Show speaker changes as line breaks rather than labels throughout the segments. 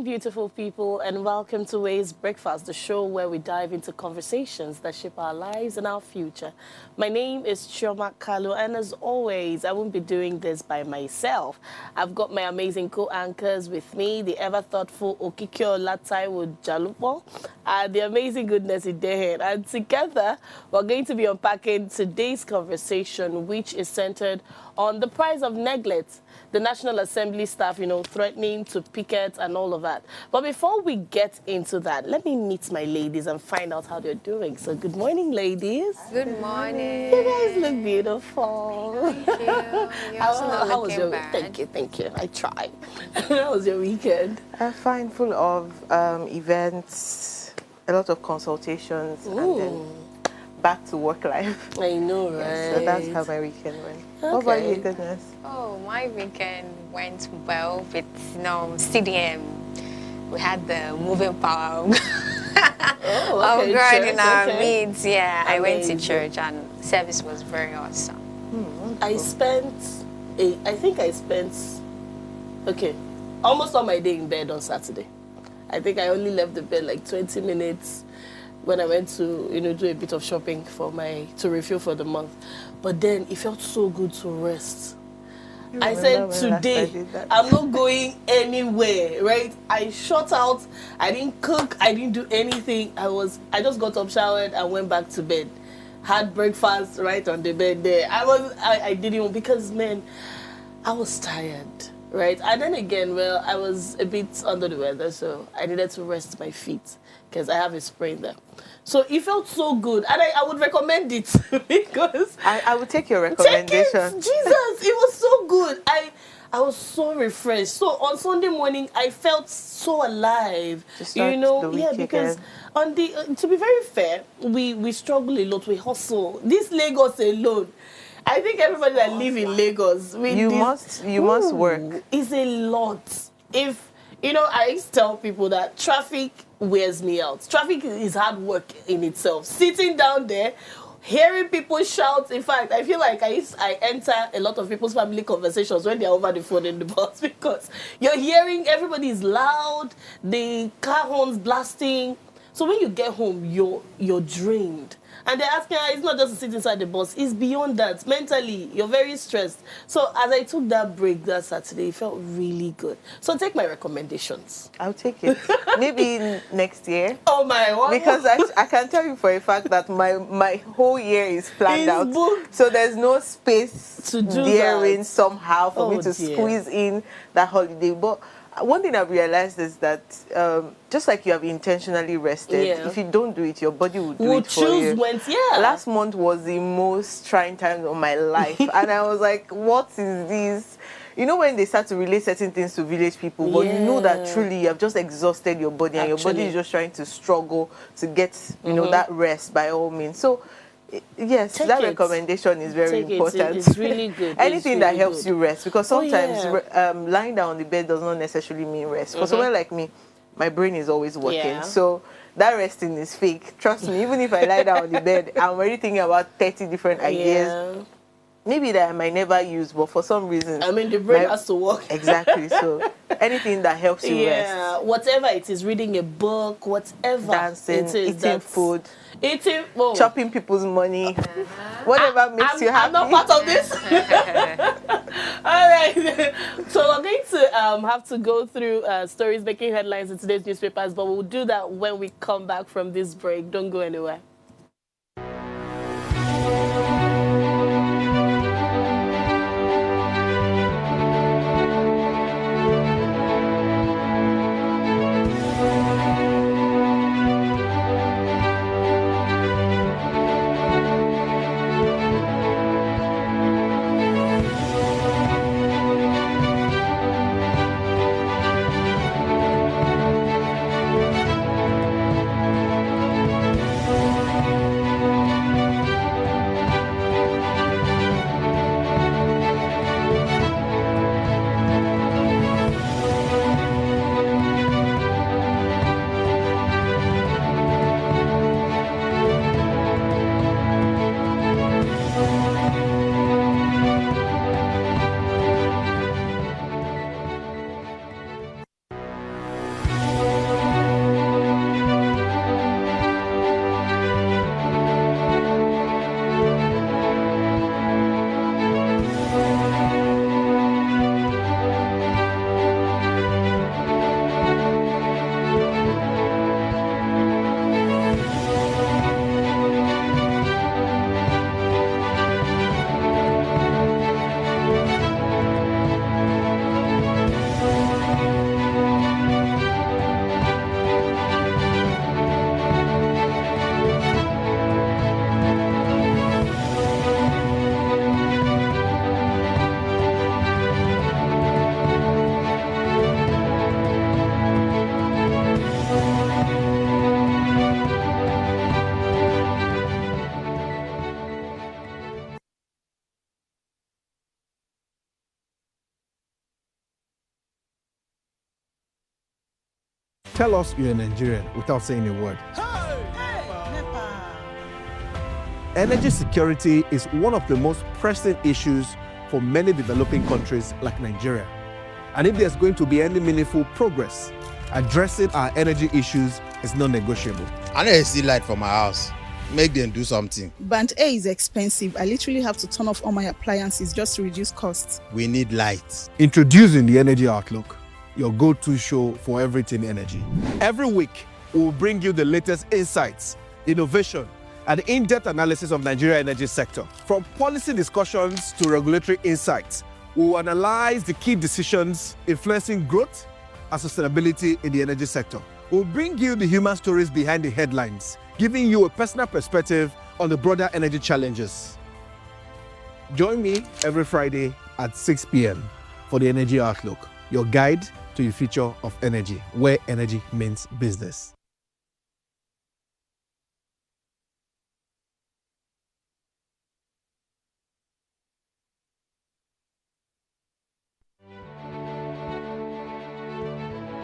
Beautiful people, and welcome to Ways Breakfast, the show where we dive into conversations that shape our lives and our future. My name is Chioma Kalu, and as always, I won't be doing this by myself. I've got my amazing co-anchors with me, the ever-thoughtful Okikio Lataiwo Jalupo, and the amazing Goodness Idehe. And together, we're going to be unpacking today's conversation, which is centered on the price of neglect, the National Assembly staff, threatening to picket and all of that. But before we get into that, let me meet my ladies and find out how they're doing. So good morning, ladies.
Good morning.
You guys look beautiful.
Thank you.
How was your week? Thank you. I tried. How was your weekend?
Fine, full of events, a lot of consultations, and then back to work life.
I know, right?
So that's how my weekend went.
Okay.
What about you, Goodness?
Oh, my weekend went well with CDM. We had the moving power of God in our midst. Yeah, I went to church and service was very awesome.
I think I spent almost all my day in bed on Saturday. I think I only left the bed like 20 minutes when I went to, do a bit of shopping to refill for the month. But then it felt so good to rest. I said, today, I'm not going anywhere, right? I shut out, I didn't cook, I didn't do anything. I just got up, showered, and went back to bed. Had breakfast right on the bed there. I didn't even, because, man, I was tired, right? And then again, I was a bit under the weather, so I needed to rest my feet because I have a sprain there. So it felt so good, and I would recommend it because
I would take your recommendation.
Take it. Jesus, it was so good. I was so refreshed. So on Sunday morning, I felt so alive. Because to be very fair, we struggle a lot. We hustle. This Lagos alone, I think everybody that live in Lagos, you
must work.
It's a lot. If I used to tell people that traffic wears me out. Traffic is hard work in itself. Sitting down there, hearing people shout. In fact, I feel like I enter a lot of people's family conversations when they're over the phone in the bus because you're hearing everybody is loud, the car horns blasting. So when you get home, you're drained. And they're asking, it's not just to sit inside the bus, it's beyond that. Mentally, you're very stressed. So as I took that break that Saturday, it felt really good. So take my recommendations.
I'll take it. Maybe next year.
Oh my God.
Because I can tell you for a fact that my whole year is planned out.
Booked.
So there's no space
to do
therein
that.
somehow for me to squeeze in that holiday. But one thing I've realized is that just like you have intentionally rested, if you don't do it, your body will do it for you. Last month was the most trying time of my life. And I was like, what is this? When they start to relate certain things to village people, but you know that truly you have just exhausted your body and your body is just trying to struggle to get, that rest by all means. So, yes, that recommendation is very important.
It's really good.
Anything that helps you rest, because sometimes lying down on the bed does not necessarily mean rest. For someone like me, my brain is always working. So that resting is fake. Trust me, even if I lie down on the bed, I'm already thinking about 30 different ideas. Maybe that I might never use, but for some reason...
the brain has to work.
Exactly. So anything that helps you rest.
Whatever it is, reading a book, whatever.
Dancing, eating food. Chopping people's money. Whatever makes you happy.
I'm not part of this. All right. So we're going to have to go through stories making headlines in today's newspapers, but we'll do that when we come back from this break. Don't go anywhere.
Tell us you're a Nigerian without saying a word. Energy security is one of the most pressing issues for many developing countries like Nigeria. And if there's going to be any meaningful progress, addressing our energy issues is non-negotiable.
I need to see light from my house. Make them do something.
Band A is expensive. I literally have to turn off all my appliances just to reduce costs.
We need light.
Introducing the Energy Outlook, your go-to show for everything energy. Every week, we'll bring you the latest insights, innovation, and in-depth analysis of Nigeria's energy sector. From policy discussions to regulatory insights, we'll analyze the key decisions influencing growth and sustainability in the energy sector. We'll bring you the human stories behind the headlines, giving you a personal perspective on the broader energy challenges. Join me every Friday at 6 p.m. for the Energy Outlook, your guide to the future of energy, where energy means business.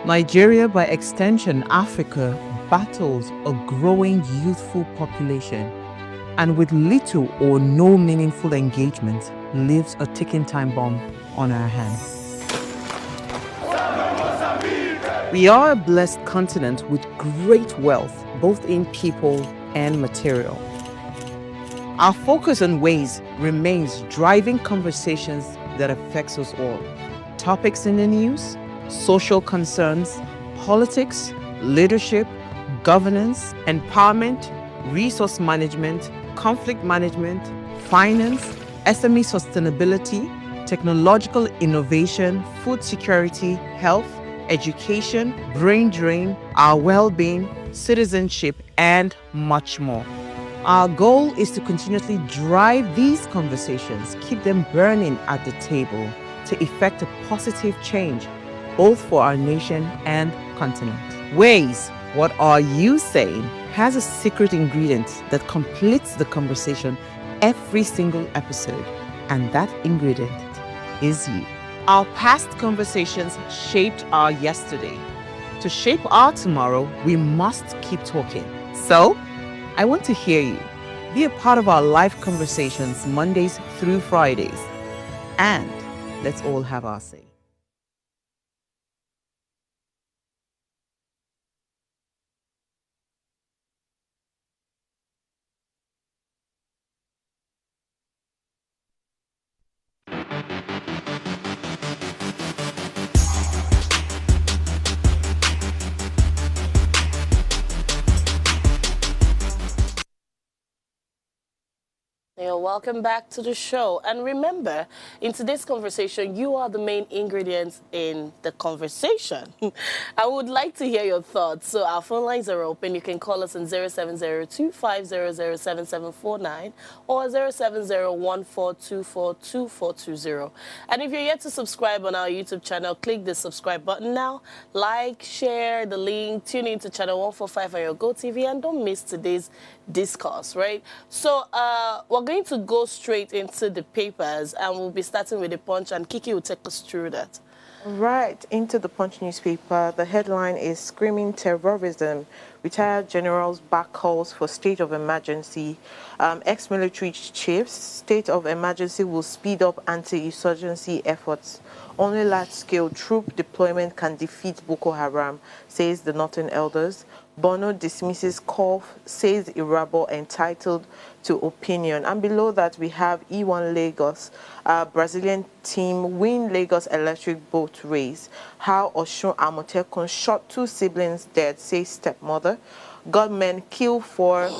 Nigeria, by extension Africa, battles a growing youthful population and with little or no meaningful engagement leaves a ticking time bomb on our hands. We are a blessed continent with great wealth, both in people and material. Our focus on ways remains driving conversations that affects us all. Topics in the news, social concerns, politics, leadership, governance, empowerment, resource management, conflict management, finance, SME sustainability, technological innovation, food security, health, education, brain drain, our well-being, citizenship, and much more. Our goal is to continuously drive these conversations, keep them burning at the table to effect a positive change, both for our nation and continent. Ways, what are you saying, has a secret ingredient that completes the conversation every single episode, and that ingredient is you. Our past conversations shaped our yesterday. To shape our tomorrow, we must keep talking. So, I want to hear you. Be a part of our live conversations Mondays through Fridays. And let's all have our say.
Welcome back to the show. And remember, in today's conversation, you are the main ingredients in the conversation. I would like to hear your thoughts. So our phone lines are open. You can call us on 0702-500-7749 or 070-1424-2420. And if you're yet to subscribe on our YouTube channel, click the subscribe button now. Like, share the link, tune in to channel 145 on your GoTV, and don't miss today's discourse, right? So we're going to go straight into the papers, and we'll be starting with the Punch, and Kiki will take us through that.
Right, into the Punch newspaper. The headline is Screaming Terrorism. Retired generals back calls for state of emergency. Ex-military chiefs, state of emergency will speed up anti-insurgency efforts. Only large-scale troop deployment can defeat Boko Haram, says the Northern Elders. Bono dismisses call, says Irabo entitled to opinion. And below that, we have E1 Lagos. Brazilian team win Lagos electric boat race. How Osun Amotekun shot 2 siblings dead, says stepmother. Gunmen kill 4,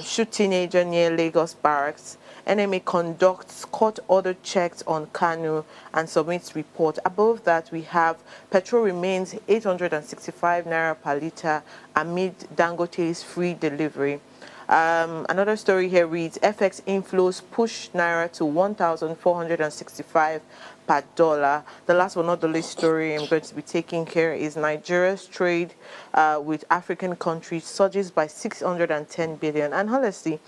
shoot teenager near Lagos barracks. NMA conducts court-ordered checks on Kanu and submits report. Above that, we have petrol remains 865 naira per litre amid Dangote's free delivery. Another story here reads, FX inflows push naira to 1,465 per dollar. The last but not the least story I'm going to be taking here is Nigeria's trade with African countries surges by 610 billion. And honestly,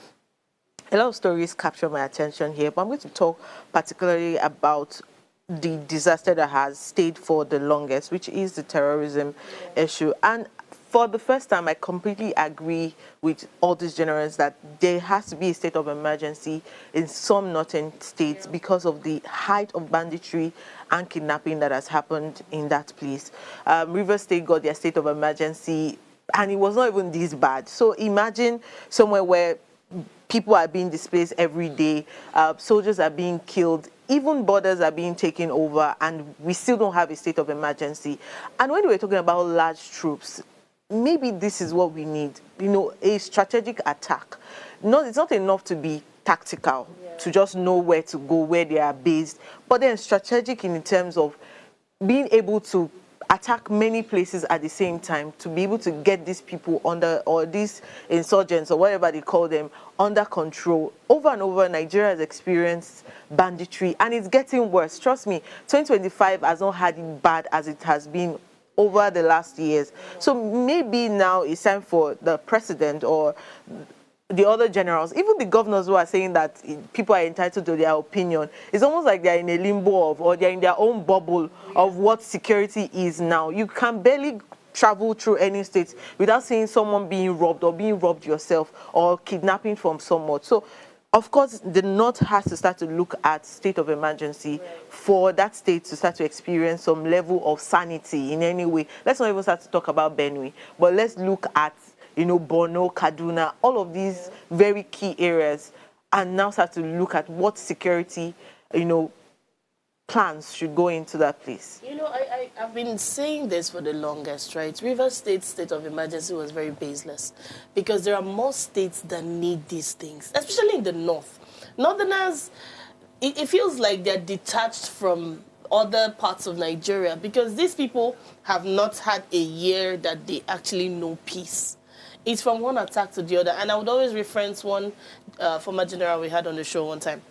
a lot of stories capture my attention here, but I'm going to talk particularly about the disaster that has stayed for the longest, which is the terrorism issue. And for the first time, I completely agree with all these generals that there has to be a state of emergency in some northern states because of the height of banditry and kidnapping that has happened in that place. Rivers State got their state of emergency, and it was not even this bad. So imagine somewhere where people are being displaced every day, soldiers are being killed, even borders are being taken over, and we still don't have a state of emergency. And when we're talking about large troops, maybe this is what we need, you know, a strategic attack. No, it's not enough to be tactical, to just know where to go, where they are based, but then strategic in terms of being able to attack many places at the same time, to be able to get these people under, or these insurgents or whatever they call them, under control. Over and over, Nigeria has experienced banditry, and it's getting worse. Trust me, 2025 has not had it bad as it has been over the last years. So maybe now it's time for the president or the other generals, even the governors who are saying that people are entitled to their opinion, it's almost like they're in a limbo of, or they're in their own bubble of what security is now. You can barely travel through any state without seeing someone being robbed or being robbed yourself or kidnapping from someone. So, of course, the North has to start to look at state of emergency for that state to start to experience some level of sanity in any way. Let's not even start to talk about Benue, but let's look at, you know, Borno, Kaduna, all of these very key areas, and now start to look at what security, you know, plans should go into that place.
You know, I've been saying this for the longest, right? Rivers State's state of emergency was very baseless because there are more states that need these things, especially in the north. Northerners, it feels like they're detached from other parts of Nigeria because these people have not had a year that they actually know peace. It's from one attack to the other. And I would always reference one former general we had on the show one time.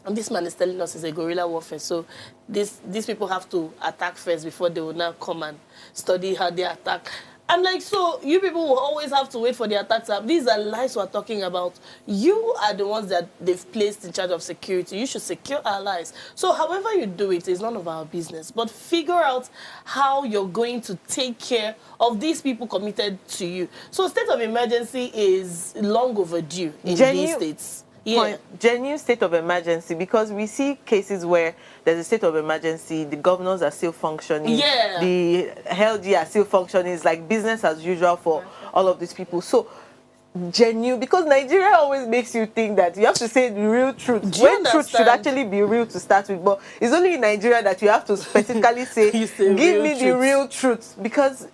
And this man is telling us it's a guerrilla warfare. So these people have to attack first before they will now come and study how they attack. I'm like, so you people will always have to wait for the attacks up. These are lies we're talking about. You are the ones that they've placed in charge of security. You should secure our lives. So however you do it is none of our business. But figure out how you're going to take care of these people committed to you. So state of emergency is long overdue in these states. Yeah.
Genuine state of emergency, because we see cases where there's a state of emergency, the governors are still functioning, the LG are still functioning. It's like business as usual for all of these people. So genuine, because Nigeria always makes you think that you have to say the real truth. When truth should actually be real to start with, but it's only in Nigeria that you have to specifically say, give me the real truth, because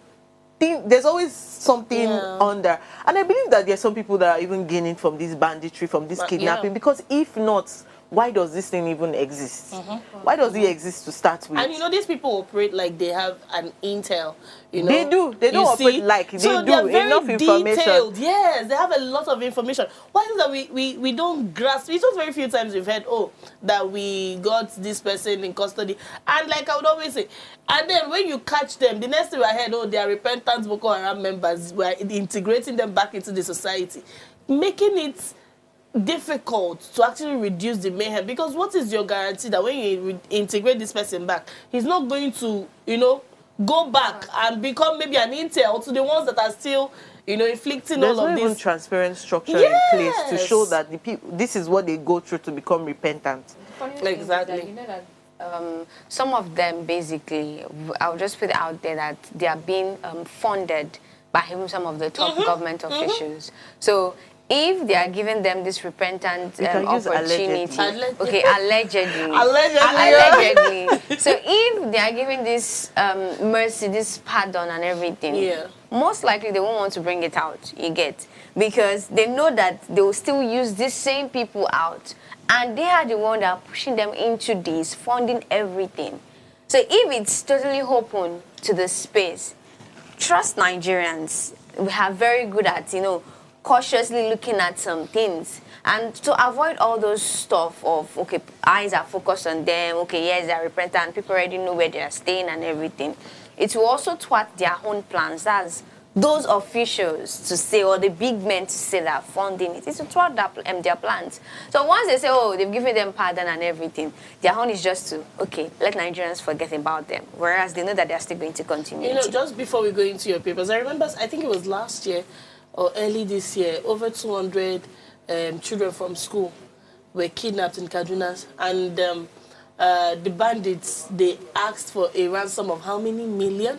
there's always something under. And I believe that there's some people that are even gaining from this banditry, from this kidnapping, because if not, why does this thing even exist? Why does it exist to start with?
And you know, these people operate like they have an intel. You know,
they do. They don't operate like they do. Enough information.
Detailed. Yes, they have a lot of information. Why is it that we don't grasp? It's just very few times we've heard, oh, that we got this person in custody. And like I would always say, and then when you catch them, the next thing we heard, oh, they are repentant Boko Haram members. We're integrating them back into the society, making it difficult to actually reduce the mayhem. Because what is your guarantee that when you integrate this person back, he's not going to, you know, go back and become maybe an intel to the ones that are still, you know, inflicting all of this.
There's no even transparent structure in place to show that the people, this is what they go through to become repentant.
Exactly.
You know that some of them, basically, I'll just put it out there that they are being funded by even some of the top government officials. So if they are giving them this repentant opportunity, okay, allegedly. So if they are giving this mercy, this pardon and everything, most likely they won't want to bring it out, you get, because they know that they will still use these same people out, and they are the one that are pushing them into this, funding everything. So if it's totally open to the space, trust Nigerians. We are very good at, you know, cautiously looking at some things, and to avoid all those stuff of, okay, eyes are focused on them, okay, yes, they're repentant, people already know where they're staying and everything. It will also thwart their own plans. That's those officials to say, or the big men to say that funding it is to thwart their plans. So once they say, oh, they've given them pardon and everything, their own is just to, okay, let Nigerians forget about them. Whereas they know that they're still going to continue.
You know, just before we go into your papers, I remember, I think it was last year or early this year, over 200 children from school were kidnapped in Kaduna, and the bandits, they asked for a ransom of how many million,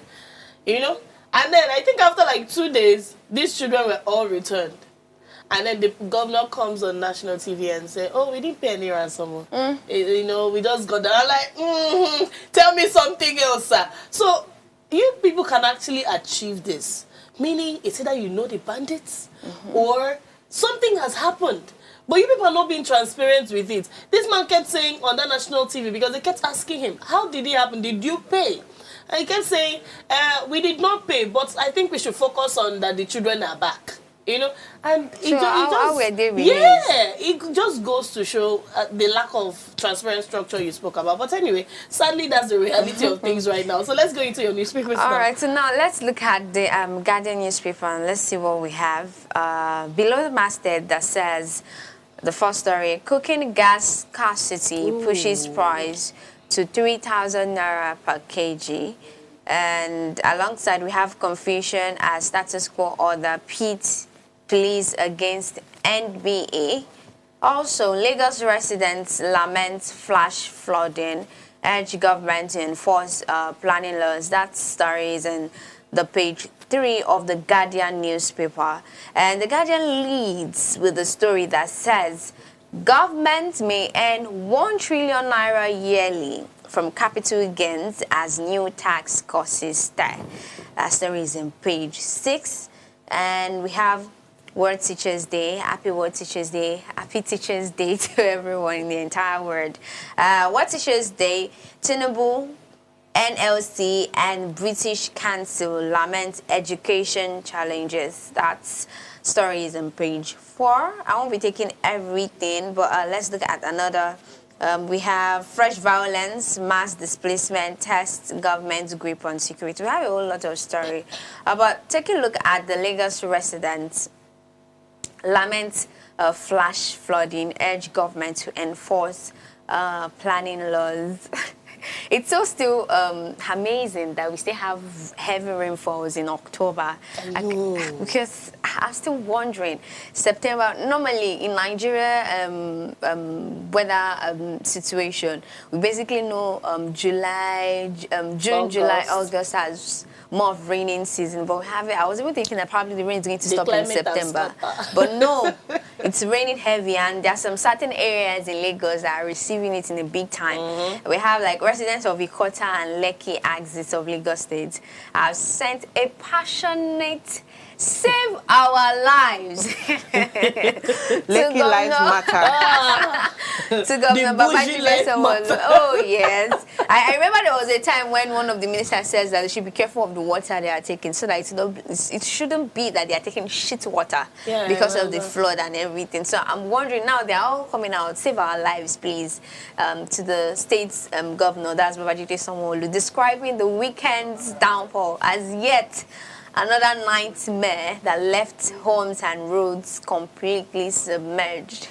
you know? And then I think after like 2 days, these children were all returned. And then the governor comes on national TV and says, oh, we didn't pay any ransom. You know, we just got that. I'm like, tell me something else, sir. So you people can actually achieve this. Meaning, it's either you know the bandits or something has happened. But you people are not being transparent with it. This man kept saying on that national TV, because they kept asking him, how did it happen? Did you pay? And he kept saying, we did not pay, but I think we should focus on that the children are back. You know, and
how were they released?
Yeah, it just goes to show the lack of transparent structure you spoke about. But anyway, sadly, that's the reality of things right now. So let's go into your newspapers now.
All right, so now let's look at the Guardian newspaper and let's see what we have. Below the masthead that says, the first story, cooking gas scarcity pushes price to 3,000 naira per kg. And alongside, we have confusion as status quo order pits pleas against NBA. Also, Lagos residents lament flash flooding, urge government to enforce planning laws. That story is in the page 3 of the Guardian newspaper. And the Guardian leads with a story that says, government may earn 1 trillion naira yearly from capital gains as new tax causes start. That story is in page 6. And we have World Teachers Day. Happy World Teachers Day. Happy Teachers Day to everyone in the entire world. World Teachers Day, Tinubu, NLC, and British Council lament education challenges. That's story is on page 4. I won't be taking everything, but let's look at another. We have fresh violence, mass displacement, tests government's grip on security. We have a whole lot of story. But take a look at the Lagos residents lament flash flooding, urge government to enforce planning laws. It's so still amazing that we still have heavy rainfalls in October. Because I'm still wondering, September, normally in Nigeria weather situation, we basically know June, July, August has more of raining season, but we have it. I was even thinking that probably the rain is going to stop in September. But no, it's raining heavy, and there are some certain areas in Lagos that are receiving it in a big time. We have like residents of Ikota and Lekki axis of Lagos State have sent a passionate save our lives.
Lekki lives matter.
To Governor Babajide. Oh yes, I remember there was a time when one of the ministers says that they should be careful of the water they are taking, so that it shouldn't be that they are taking shit water because of the flood and everything. So I'm wondering now, they are all coming out, save our lives, please, to the state's governor, that's Babajide Sanwo-Olu, describing the weekend's downpour as yet another nightmare that left homes and roads completely submerged.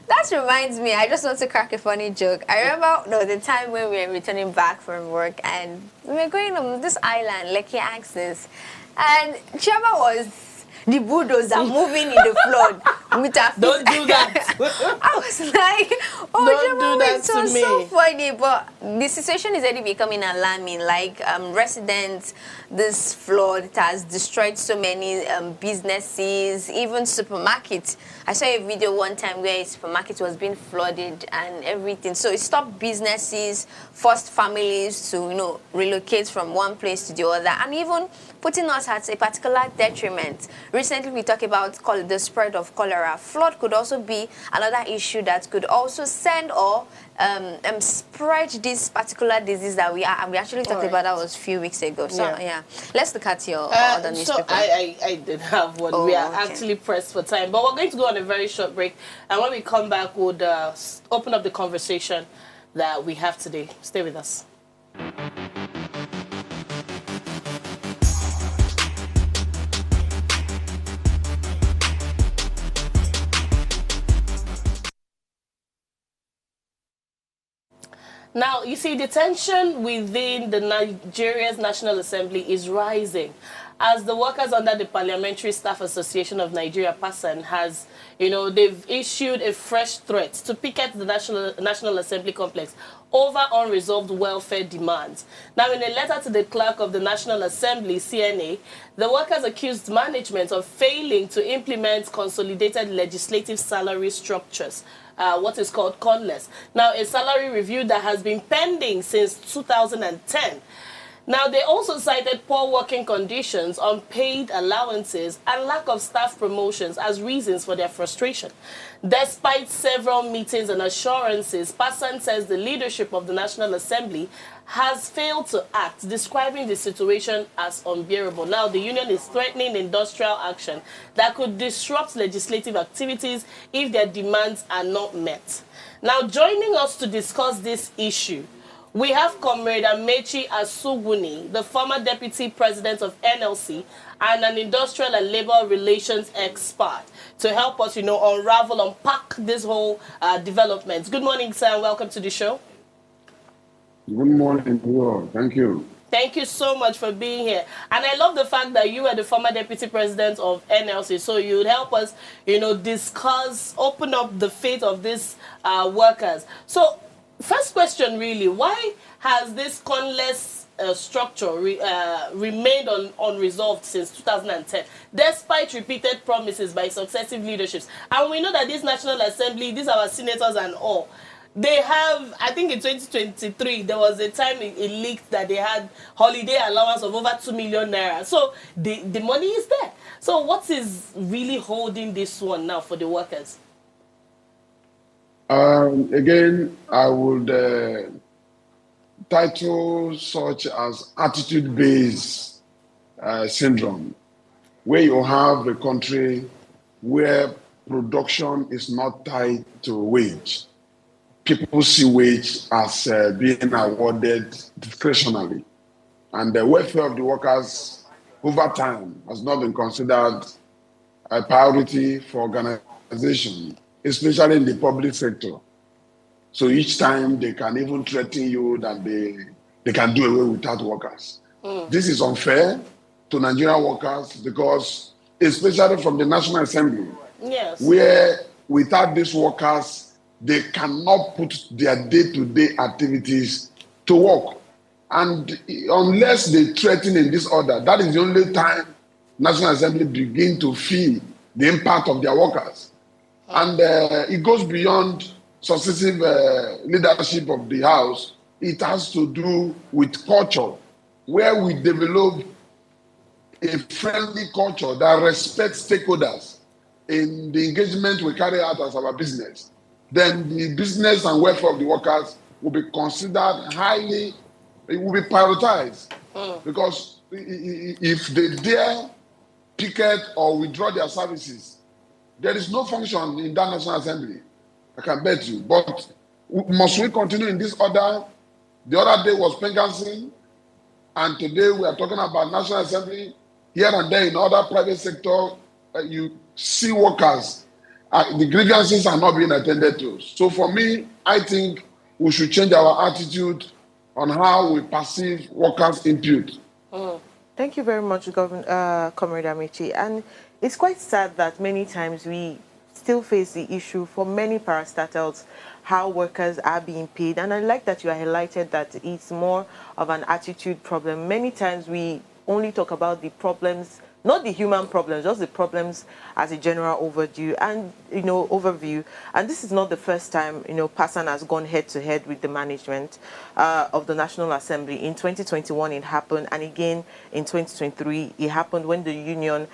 That reminds me, I just want to crack a funny joke. I remember the time when we were returning back from work and we were going on this island, Lekki Axis, and Chaba was the bulldozer moving in the flood with her feet.
Don't do that.
I was like, oh,
don't do that
to me. So funny, but the situation is already becoming alarming. Like residents, this flood has destroyed so many businesses, even supermarkets. I saw a video one time where a supermarket was being flooded and everything. So it stopped businesses, forced families to, relocate from one place to the other, and even putting us at a particular detriment. Recently, we talked about the spread of cholera. Flood could also be another issue that could also send or spread this particular disease that we actually talked about. That was a few weeks ago. So yeah, let's look at your other newspaper.
So I did have one. We are actually pressed for time, but we're going to go on a very short break, and when we come back, we'll open up the conversation that we have today. Stay with us. Now, you see, the tension within the Nigeria's National Assembly is rising as the workers under the Parliamentary Staff Association of Nigeria, PASAN, has, they've issued a fresh threat to picket the National Assembly complex over unresolved welfare demands. Now, in a letter to the clerk of the National Assembly, CNA, the workers accused management of failing to implement consolidated legislative salary structures, what is called CONLES. Now, a salary review that has been pending since 2010. Now, they also cited poor working conditions, unpaid allowances, and lack of staff promotions as reasons for their frustration. Despite several meetings and assurances, PASAN says the leadership of the National Assembly has failed to act, describing the situation as unbearable. Now, the union is threatening industrial action that could disrupt legislative activities if their demands are not met. Now, joining us to discuss this issue, we have Comrade Amechi Asuguni, the former deputy president of NLC and an industrial and labor relations expert, to help us, unravel, unpack this whole development. Good morning, sir, and welcome to the show.
Good morning, world. Thank you.
Thank you so much for being here. And I love the fact that you are the former deputy president of NLC, so you would help us, discuss, open up the fate of these workers. So, first question, really, why has this CONLES structure remained unresolved since 2010, despite repeated promises by successive leaderships? And we know that this National Assembly, these are our senators and all, they have, I think in 2023, there was a time it leaked that they had holiday allowance of over 2 million naira. So the money is there. So what is really holding this one now for the workers?
Again, I would title such as attitude-based syndrome, where you have a country where production is not tied to wage. People see wage as being awarded discretionally, and the welfare of the workers over time has not been considered a priority for organization, especially in the public sector. So each time they can even threaten you that they can do away without workers. This is unfair to Nigerian workers because, especially from the National Assembly,
yes,
where without these workers, they cannot put their day-to-day activities to work. And unless they threaten in this order, that is the only time National Assembly begin to feel the impact of their workers. And it goes beyond successive leadership of the House. It has to do with culture, where we develop a friendly culture that respects stakeholders in the engagement we carry out as our business. Then the business and welfare of the workers will be considered highly, it will be prioritized. Because if they dare picket or withdraw their services, there is no function in that National Assembly, I can bet you. But must we continue in this order? The other day was Pengasing, and today we are talking about National Assembly. Here and there in other private sector, you see workers, the grievances are not being attended to. So for me, I think we should change our attitude on how we perceive workers' input.
Thank you very much, Comrade Amechi. And it's quite sad that many times we still face the issue for many parastatals, how workers are being paid. And I like that you highlighted that it's more of an attitude problem. Many times we only talk about the problems, not the human problems, just the problems as a general overview. And this is not the first time, PASAN has gone head to head with the management of the National Assembly. In 2021, it happened. And again, in 2023, it happened when the union,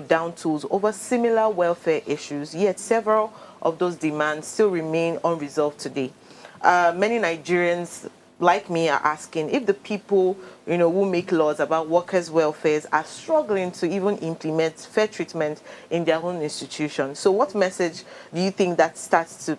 down tools over similar welfare issues. Yet several of those demands still remain unresolved today. Many Nigerians, like me, are asking if the people, who make laws about workers' welfare are struggling to even implement fair treatment in their own institutions. So what message do you think that starts to,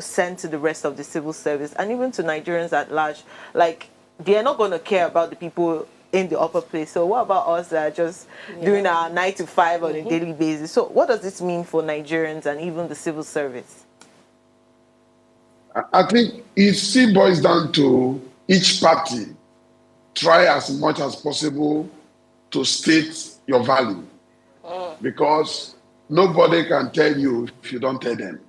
send to the rest of the civil service and even to Nigerians at large? Like, they're not going to care about the people in the upper place. So what about us that are just doing our 9 to 5 on a daily basis? So what does this mean for Nigerians and even the civil service?
I think it still boils down to each party try as much as possible to state your value, because nobody can tell you if you don't tell them.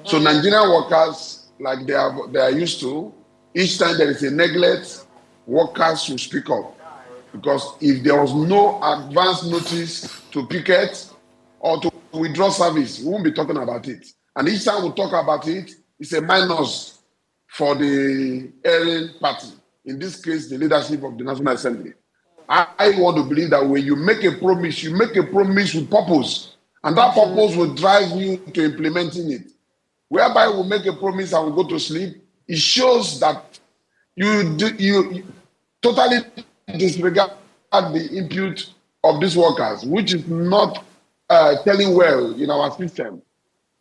So Nigerian workers, like they are used to, each time there is a neglect, workers will speak up. Because if there was no advance notice to picket or to withdraw service, we won't be talking about it. And each time we talk about it, it's a minus for the erring party. In this case, the leadership of the National Assembly. I want to believe that when you make a promise, you make a promise with purpose. And that purpose will drive you to implementing it. Whereby we make a promise and we go to sleep, it shows that you totally disregard the input of these workers, which is not telling well in our system.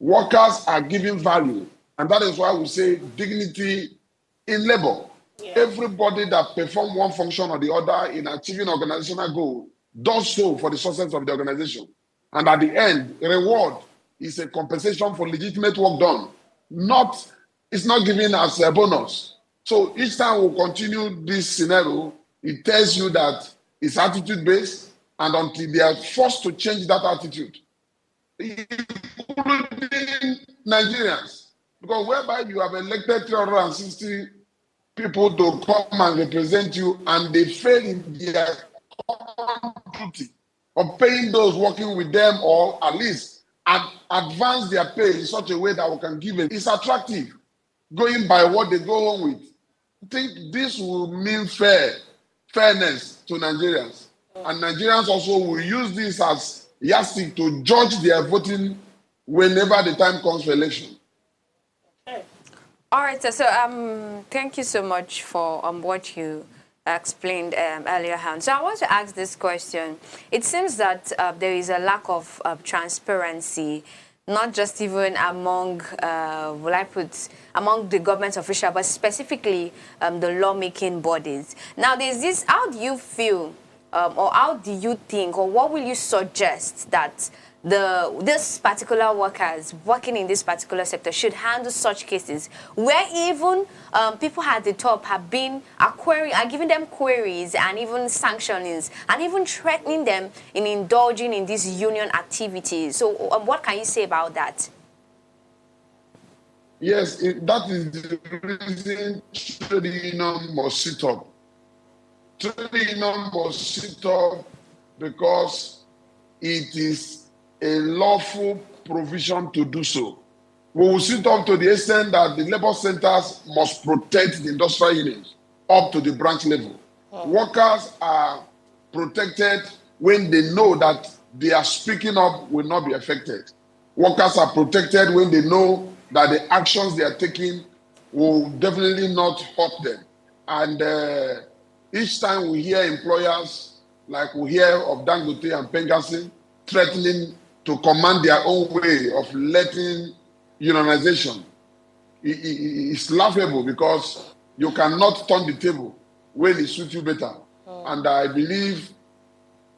Workers are giving value, and that is why we say dignity in labor. Yeah. Everybody that performs one function or the other in achieving organizational goal does so for the success of the organization. And at the end, reward is a compensation for legitimate work done. It's not given as a bonus. So each time we continue this scenario, it tells you that it's attitude-based, and until they are forced to change that attitude, including Nigerians, because whereby you have elected 360 people to come and represent you, and they fail in their duty of paying those working with them, or at least advance their pay in such a way that we can give it. It's attractive, going by what they go on with. I think this will mean fairness to Nigerians. And Nigerians also will use this as yardstick to judge their voting whenever the time comes for election.
All right, so thank you so much for what you explained earlier on. So I want to ask this question. It seems that there is a lack of transparency, not just even among, among the government officials, but specifically the lawmaking bodies. Now, there's this, how do you feel, or how do you think, or what will you suggest that this particular workers working in this particular sector should handle such cases where even people at the top have been giving them queries and even sanctionings and even threatening them in indulging in these union activities? So what can you say about that?
Yes, that is the reason trade union must sit up. Trade union must sit up because it is a lawful provision to do so. We will sit up to the extent that the labor centers must protect the industrial unions up to the branch level. Workers are protected when they know that their speaking up will not be affected. Workers are protected when they know that the actions they are taking will definitely not hurt them. And each time we hear employers, like we hear of Dangote and Pengassi, threatening to command their own way of letting unionization, it's laughable because you cannot turn the table when it suits you better. And I believe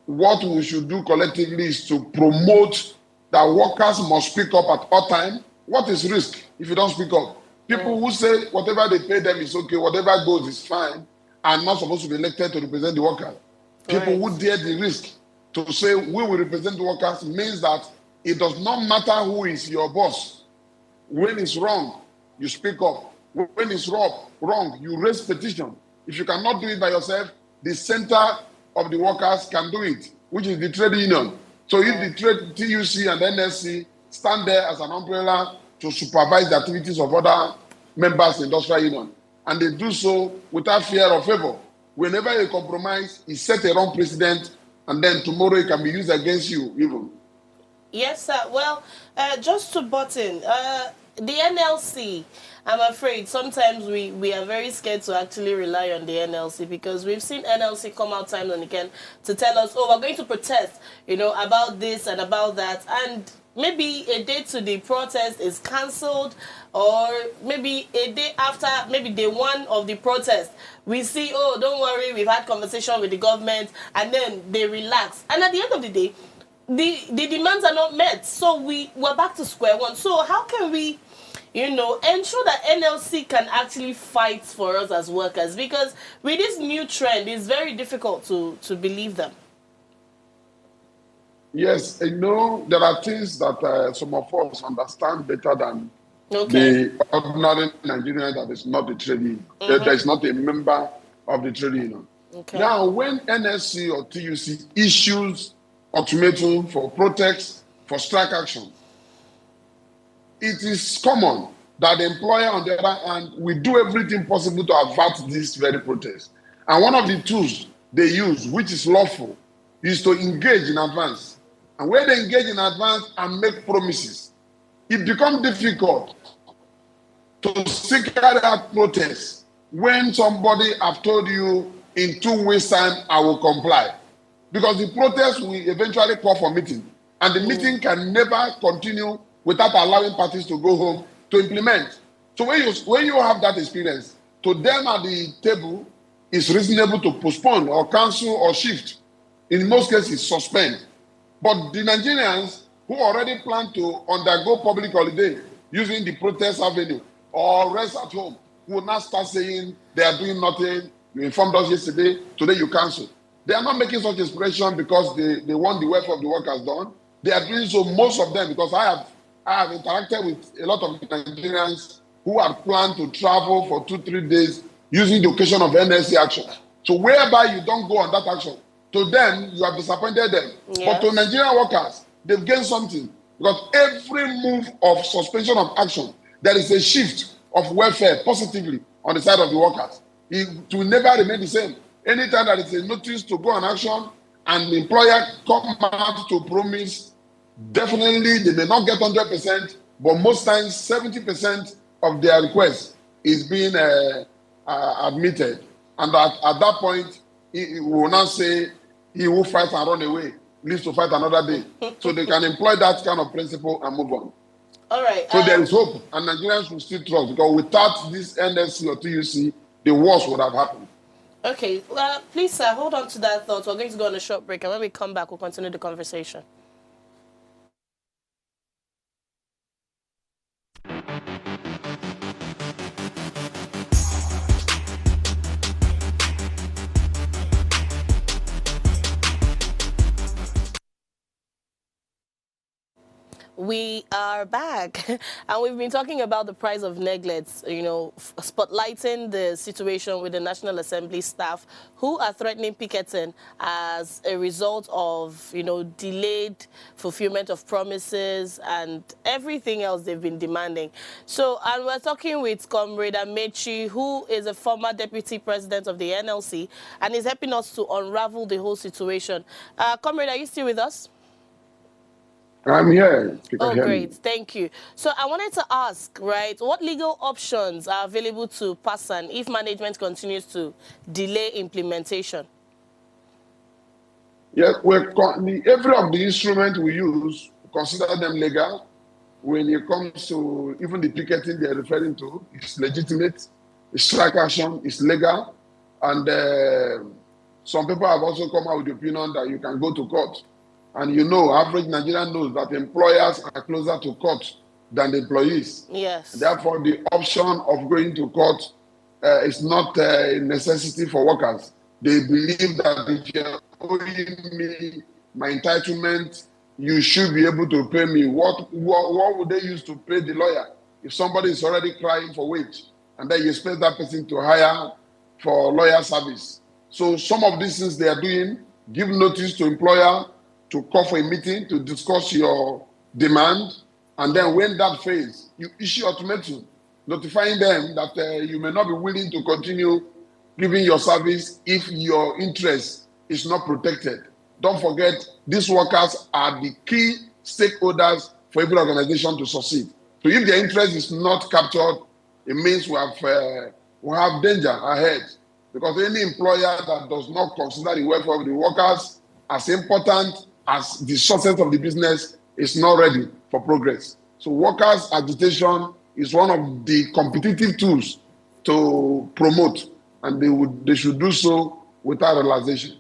what we should do collectively is to promote that workers must speak up at all times. What is risk if you don't speak up? People who say whatever they pay them is okay, whatever goes is fine, are not supposed to be elected to represent the workers. People who dare the risk to say we will represent the workers means that it does not matter who is your boss. When it's wrong, you speak up. When it's wrong, you raise petition. If you cannot do it by yourself, the center of the workers can do it, which is the trade union. So if the trade TUC and NSC stand there as an umbrella to supervise the activities of other members of the industrial union, and they do so without fear or favor, whenever you compromise, you set a wrong precedent, and then tomorrow it can be used against you even.
Yes, sir. Well, just to button, the NLC, I'm afraid sometimes we are very scared to actually rely on the NLC, because we've seen NLC come out time and again to tell us, oh, we're going to protest, about this and about that. And maybe a day to the protest is cancelled, or maybe a day after, maybe day one of the protest, we see, oh, don't worry, we've had conversation with the government, and then they relax. And at the end of the day, the demands are not met. So we're back to square one. So how can we you know, ensure that NLC can actually fight for us as workers? Because with this new trend, it's very difficult to believe them.
Yes, you know, there are things that some of us understand better than the ordinary Nigerian that is not a trade union, that is not a member of the trade union. Now, when NSC or TUC issues ultimatum for protest, for strike action, it is common that the employer, on the other hand, will do everything possible to avert this very protest. And one of the tools they use, which is lawful, is to engage in advance. And when they engage in advance and make promises, it becomes difficult to seek out protests when somebody have told you in 2 weeks' time, I will comply. Because the protest will eventually call for meeting. And the meeting can never continue without allowing parties to go home to implement. So when you have that experience, to them at the table, it's reasonable to postpone or cancel or shift. In most cases, suspend. But the Nigerians who already plan to undergo public holiday using the protest avenue or rest at home will not start saying they are doing nothing. You informed us yesterday, today you cancel. They are not making such expression because they want the welfare of the workers done. They are doing so, most of them, because I have interacted with a lot of Nigerians who had planned to travel for 2-3 days using the occasion of NSC action. So whereby you don't go on that action, to them, you have disappointed them. Yes. But to Nigerian workers, they've gained something. Because every move of suspension of action, there is a shift of welfare positively on the side of the workers. It will never remain the same. Anytime there is a notice to go on action and the employer come out to promise, definitely they may not get 100%, but most times 70% of their request is being admitted. And at that point, he will not say, he who fights and run away lives to fight another day. So they can employ that kind of principle and move on.
All right.
So there is hope, and Nigerians will still trust, because without this NSC or TUC, the worst would have happened.
Okay. Well, please, sir, hold on to that thought. We're going to go on a short break, and when we come back, we'll continue the conversation. We are back, and we've been talking about the price of neglect, you know, spotlighting the situation with the National Assembly staff who are threatening picketing as a result of, you know, delayed fulfillment of promises and everything else they've been demanding. So, and we're talking with Comrade Amechi, who is a former deputy president of the NLC, and is helping us to unravel the whole situation. Comrade, are you still with us?
I'm here.
Oh, great. Thank you. So I wanted to ask, right, what legal options are available to PASAN if management continues to delay implementation?
Yes, every of the instruments we use, consider them legal. When it comes to even the picketing they're referring to, it's legitimate. The strike action is legal. And some people have also come out with the opinion that you can go to court. And you know, average Nigerian knows that employers are closer to court than the employees.
Yes.
Therefore, the option of going to court is not a necessity for workers. They believe that if you're owing me my entitlement, you should be able to pay me. What would they use to pay the lawyer? If somebody is already crying for wage, and then you expect that person to hire for lawyer service. So some of these things they are doing, give notice to employer, to call for a meeting to discuss your demand, and then when that fails, you issue ultimatum, notifying them that you may not be willing to continue giving your service if your interest is not protected. Don't forget, these workers are the key stakeholders for every organization to succeed. So if their interest is not captured, it means we have danger ahead. Because any employer that does not consider the welfare of the workers as important as the success of the business is not ready for progress. So workers' agitation is one of the competitive tools to promote, and they should do so without realization.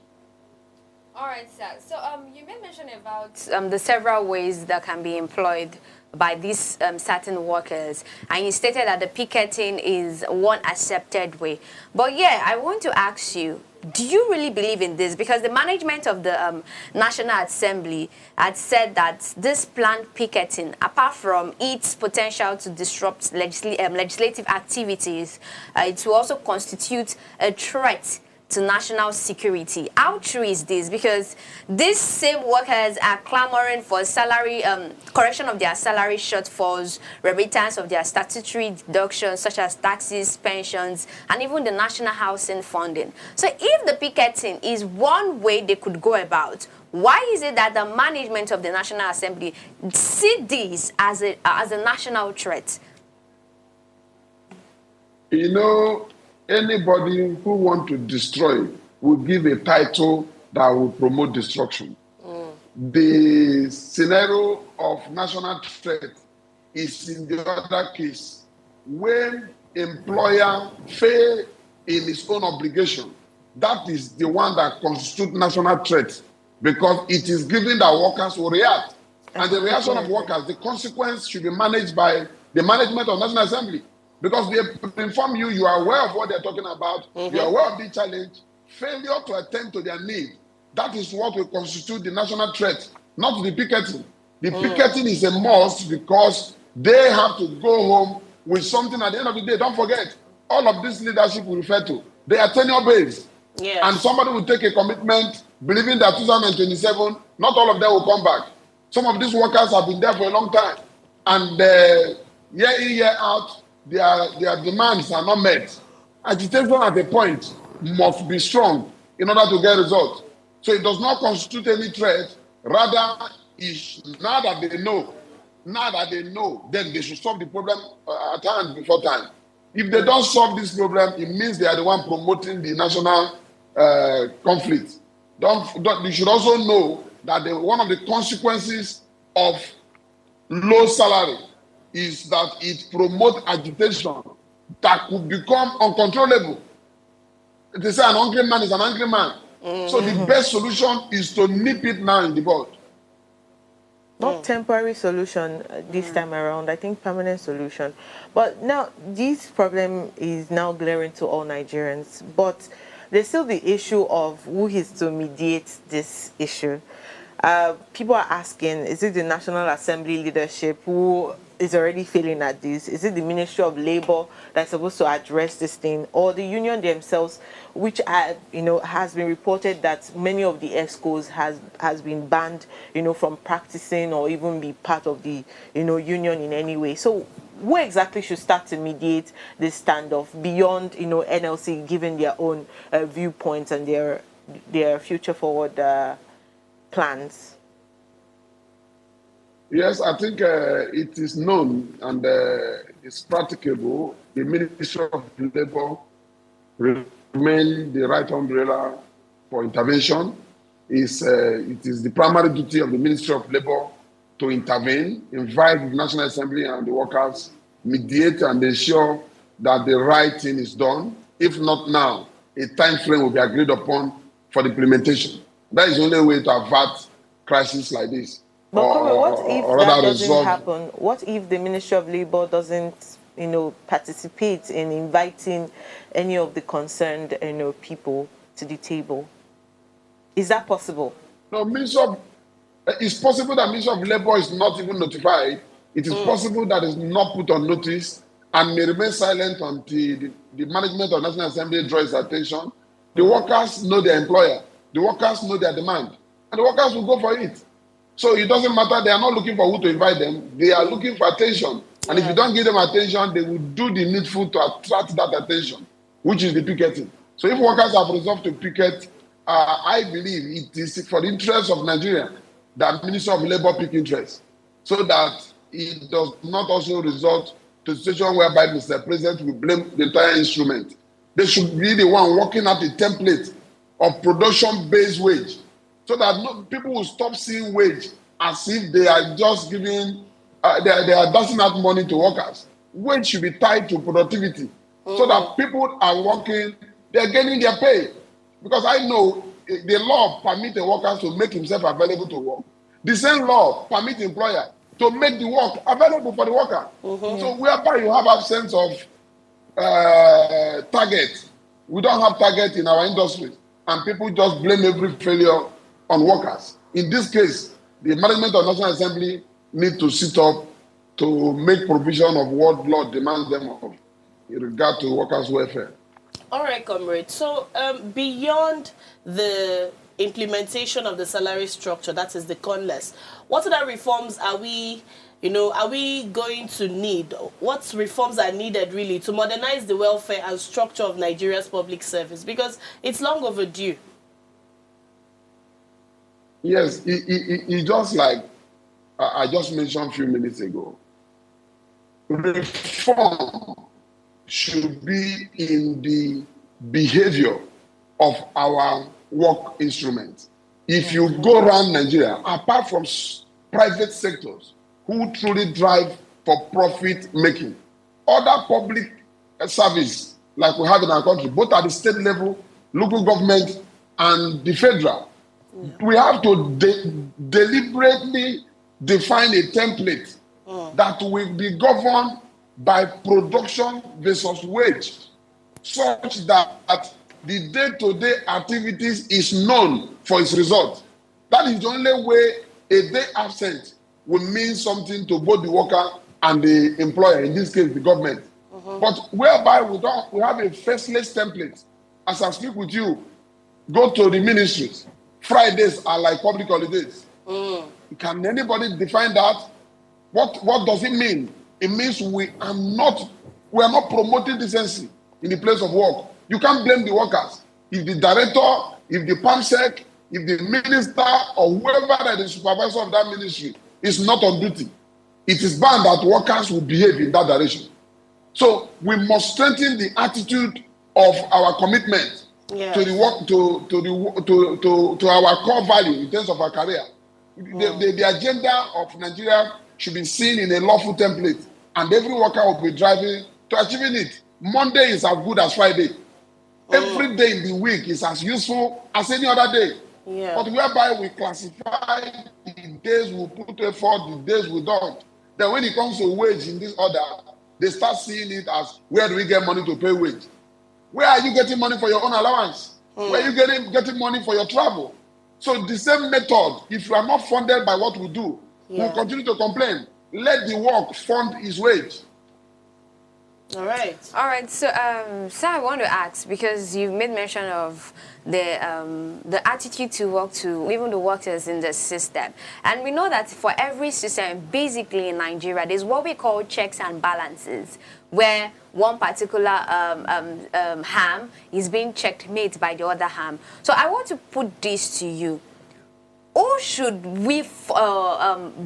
All right, sir. So you may mention about the several ways that can be employed by these certain workers, and you stated that the picketing is one accepted way. But yeah, I want to ask you, do you really believe in this? Because the management of the National Assembly had said that this planned picketing, apart from its potential to disrupt legislative activities, it will also constitute a threat to national security. How true is this? Because these same workers are clamoring for salary, correction of their salary shortfalls, remittance of their statutory deductions such as taxes, pensions, and even the national housing funding. So if the picketing is one way they could go about, why is it that the management of the National Assembly see this as a national threat?
You know, anybody who wants to destroy will give a title that will promote destruction. The scenario of national threat is in the other case when employer fail in his own obligation. That is the one that constitutes national threat because it is given that workers will react. And the reaction of workers, the consequence should be managed by the management of National Assembly. Because they inform you, you are aware of what they're talking about, you are aware of the challenge, failure to attend to their need. That is what will constitute the national threat, not the picketing. The picketing is a must because they have to go home with something at the end of the day. Don't forget, all of this leadership we refer to, they are tenure-based. Yes. And somebody will take a commitment believing that 2027, not all of them will come back. Some of these workers have been there for a long time. And year in, year out, their demands are not met. Agitation at a point must be strong in order to get results. So it does not constitute any threat. Rather, now that they know, then they should solve the problem at hand before time. If they don't solve this problem, it means they are the one promoting the national conflict. You should also know that one of the consequences of low salary is that it promotes agitation that could become uncontrollable. They say an hungry man is an angry man. So the best solution is to nip it now in the bud.
Not temporary solution this time around, I think permanent solution. But now, this problem is now glaring to all Nigerians. But there's still the issue of who is to mediate this issue. People are asking, is it the National Assembly leadership who is already failing at this? Is it the Ministry of Labor that's supposed to address this thing, or the union themselves, which has been reported that many of the ESCOs has been banned, from practicing or even be part of the, union in any way? So who exactly should start to mediate this standoff beyond, NLC giving their own viewpoints and their future forward plans?
Yes, I think it is known and it's practicable. The Ministry of Labor remain the right umbrella for intervention. It is the primary duty of the Ministry of Labor to intervene, invite the National Assembly and the workers, mediate and ensure that the right thing is done. If not now, a time frame will be agreed upon for the implementation. That is the only way to avert crises like this.
But what if that doesn't happen? What if the Ministry of Labor doesn't, participate in inviting any of the concerned, people to the table? Is that possible?
No, it's possible that Ministry of Labor is not even notified. It is possible that it's not put on notice and may remain silent until the management of National Assembly draws attention. The workers know their employer. The workers know their demand. And the workers will go for it. So it doesn't matter. They are not looking for who to invite them. They are looking for attention. And if you don't give them attention, they will do the needful to attract that attention, which is the picketing. So if workers have resolved to picket, I believe it is for the interest of Nigeria that Ministry of Labor pick interest, so that it does not also result to a situation whereby Mr. President will blame the entire instrument. They should be the one working out a template of production-based wage, so that people will stop seeing wage as if they are just giving, they are dashing out money to workers. Wage should be tied to productivity, so that people are working, they are getting their pay. Because I know the law permits the workers to make himself available to work. The same law permits employer to make the work available for the worker. So whereby you have absence of target, we don't have target in our industry, and people just blame every failure on workers. In this case, the management of National Assembly need to sit up to make provision of what law demands them of in regard to workers' welfare.
All right, comrade. So beyond the implementation of the salary structure, that is the CONLES, what other reforms are we going to need? What reforms are needed really to modernize the welfare and structure of Nigeria's public service? Because it's long overdue.
Yes, it just like I just mentioned a few minutes ago. Reform should be in the behavior of our work instruments. If you go around Nigeria, apart from private sectors who truly drive for profit making, other public service like we have in our country, both at the state level, local government, and the federal, we have to deliberately define a template that will be governed by production versus wage, such that the day-to-day activities is known for its result. That is the only way a day absent will mean something to both the worker and the employer, in this case, the government. But whereby we have a faceless template. As I speak with you, go to the ministries. Fridays are like public holidays. Can anybody define that? What does it mean? It means we are not promoting decency in the place of work. You can't blame the workers. If the director, if the PAMSEC, if the minister, or whoever that is supervisor of that ministry is not on duty, it is bound that workers will behave in that direction. So we must strengthen the attitude of our commitment to the work, to our core value in terms of our career. The agenda of Nigeria should be seen in a lawful template, and every worker will be driving to achieving it. Monday is as good as Friday. Every day in the week is as useful as any other day. But whereby we classify the days we put effort, the days we don't. Then when it comes to wage in this order, they start seeing it as, where do we get money to pay wage? Where are you getting money for your own allowance? Where are you getting money for your travel? So the same method, if you are not funded by what we do, we'll continue to complain. Let the work fund its wage.
All right. So, sir, I want to ask, because you made mention of the attitude to work to even the workers in the system, and we know that for every system, basically in Nigeria, there's what we call checks and balances, where one particular ham is being checkmate by the other ham. So, I want to put this to you: who should we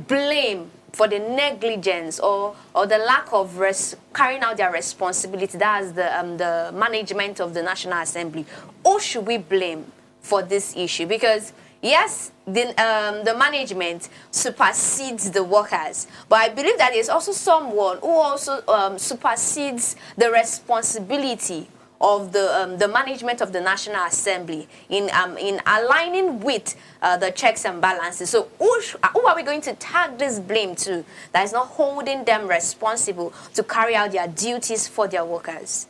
blame for the negligence or the lack of carrying out their responsibility? That's the management of the National Assembly. Who should we blame for this issue? Because yes, the management supersedes the workers, but I believe that there's also someone who also supersedes the responsibility of the management of the National Assembly in aligning with the checks and balances. So who are we going to tag this blame to that is not holding them responsible to carry out their duties for their workers?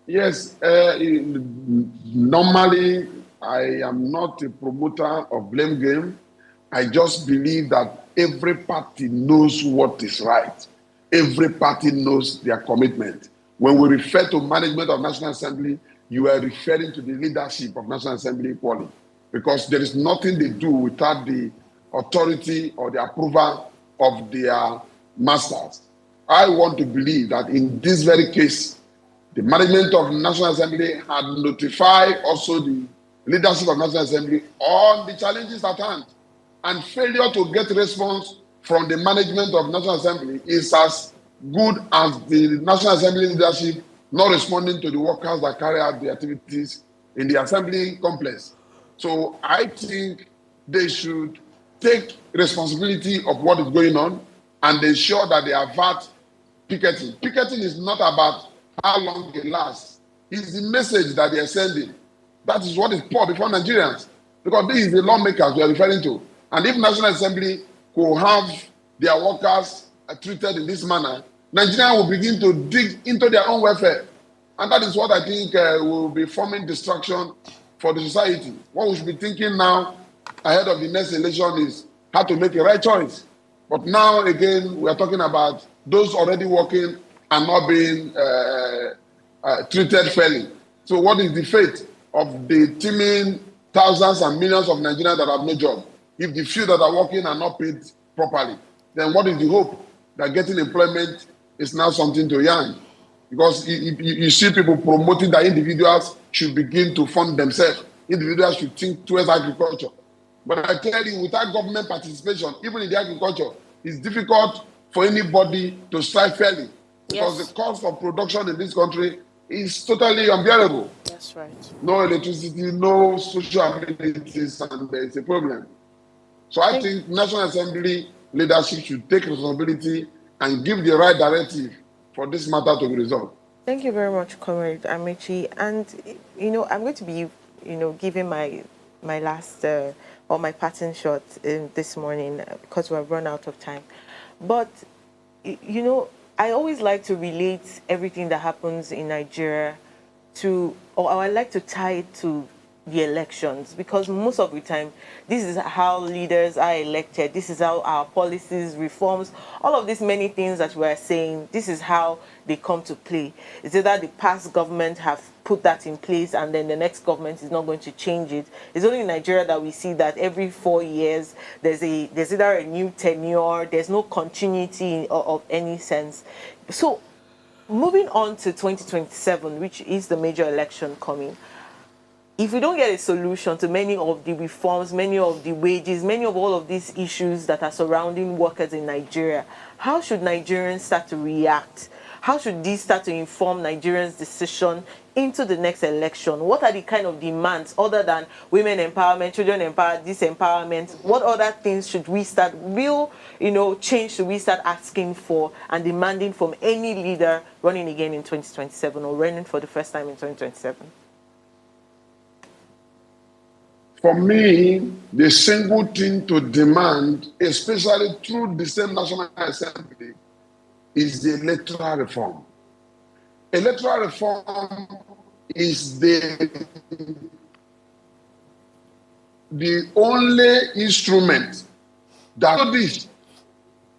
Yes, normally I am not a promoter of blame game. I just believe that every party knows what is right. Every party knows their commitment. When we refer to management of National Assembly, you are referring to the leadership of National Assembly equally, because there is nothing they do without the authority or the approval of their masters. I want to believe that in this very case, the management of National Assembly had notified also the leadership of National Assembly on the challenges at hand, and failure to get response from the management of National Assembly is as good as the National Assembly leadership not responding to the workers that carry out the activities in the assembly complex. So I think they should take responsibility of what is going on and ensure that they avert picketing. Picketing is not about how long it lasts. It's the message that they are sending. That is what is poured before Nigerians. Because this is the lawmakers we are referring to. And if National Assembly could have their workers treated in this manner, Nigeria will begin to dig into their own welfare. And that is what I think will be forming distraction for the society. What we should be thinking now ahead of the next election is how to make the right choice. But now, again, we are talking about those already working and not being treated fairly. So what is the fate of the teeming thousands and millions of Nigerians that have no job? If the few that are working are not paid properly, then what is the hope that getting employment is now something to yarn? Because you see people promoting that individuals should begin to fund themselves. Individuals should think towards agriculture. But I tell you, without government participation, even in the agriculture, it's difficult for anybody to strive fairly. Because the cost of production in this country is totally unbearable.
That's right.
No electricity, no social amenities, and it's a problem. So I think National Assembly leadership should take responsibility and give the right directive for this matter to be resolved.
Thank you very much, Comrade Amaechi. And, I'm going to be, giving my last or my parting shot this morning because we've run out of time. But, I always like to relate everything that happens in Nigeria or I like to tie it to the elections, because most of the time, this is how leaders are elected. This is how our policies, reforms, all of these many things that we are saying, this is how they come to play. It's either the past government have put that in place and then the next government is not going to change it. It's only in Nigeria that we see that every 4 years, there's either a new tenure, there's no continuity of any sense. So moving on to 2027, which is the major election coming, if we don't get a solution to many of the reforms, many of the wages, many of all of these issues that are surrounding workers in Nigeria, how should Nigerians start to react? How should these start to inform Nigerians' decision into the next election? What are the kind of demands other than women empowerment, children empowerment, disempowerment? What other things should we start, real, change should we start asking for and demanding from any leader running again in 2027 or running for the first time in 2027?
For me, the single thing to demand, especially through the same National Assembly, is the electoral reform. Electoral reform is the only instrument that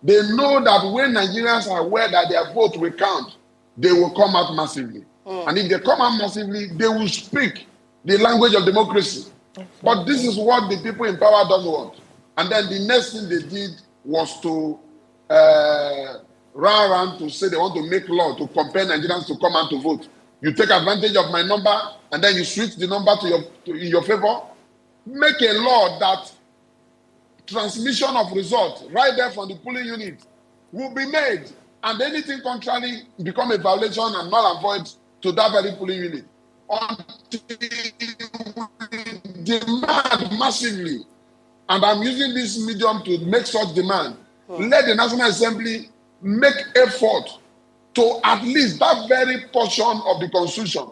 they know that when Nigerians are aware that their vote will count, they will come out massively. And if they come out massively, they will speak the language of democracy. But this is what the people in power don't want. And then the next thing they did was to run around to say they want to make law to compel Nigerians to come out to vote. You take advantage of my number and then you switch the number in your favor. Make a law that transmission of results right there from the polling unit will be made, and anything contrary become a violation and null and void to that very polling unit. Until we demand massively, and I'm using this medium to make such demand, let the National Assembly make effort to at least that very portion of the Constitution,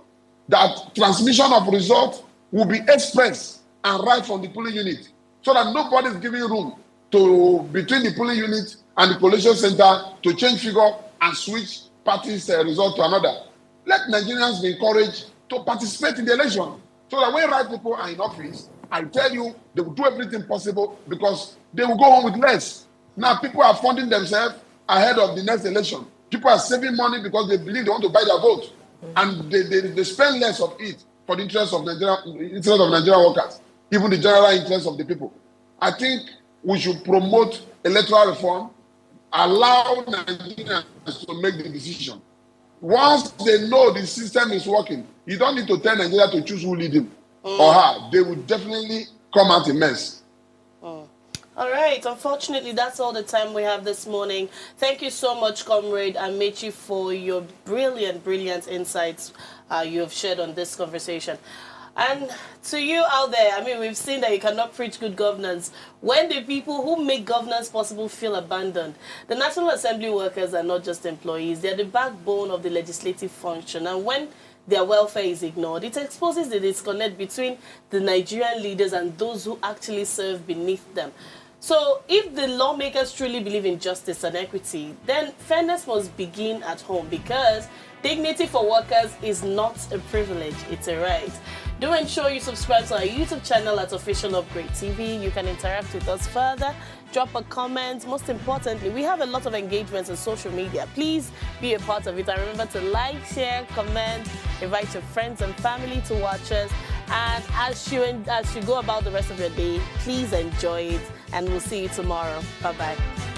that transmission of results will be expressed and right from the polling unit, so that nobody is giving room to between the polling unit and the collation center to change figure and switch parties' result to another. Let Nigerians be encouraged to participate in the election, so that when right people are in office, I tell you, they will do everything possible because they will go home with less. Now, people are funding themselves ahead of the next election. People are saving money because they believe they want to buy their vote, and they spend less of it for the interest of Nigerian workers, even the general interest of the people. I think we should promote electoral reform, allow Nigerians to make the decision. Once they know the system is working, you don't need to tell Nigeria to choose who lead him or her. They will definitely come out a mess.
All right. Unfortunately, that's all the time we have this morning. Thank you so much, Comrade Amaechi, for your brilliant insights you have shared on this conversation. And to you out there, I mean, we've seen that you cannot preach good governance when the people who make governance possible feel abandoned. The National Assembly workers are not just employees. They're the backbone of the legislative function. And when their welfare is ignored, it exposes the disconnect between the Nigerian leaders and those who actually serve beneath them. So if the lawmakers truly believe in justice and equity, then fairness must begin at home, because dignity for workers is not a privilege, it's a right. Do ensure you subscribe to our YouTube channel at Official Upgrade TV. You can interact with us further, drop a comment. Most importantly, we have a lot of engagements on social media. Please be a part of it. And remember to like, share, comment, invite your friends and family to watch us. And as you go about the rest of your day, please enjoy it. And we'll see you tomorrow. Bye-bye.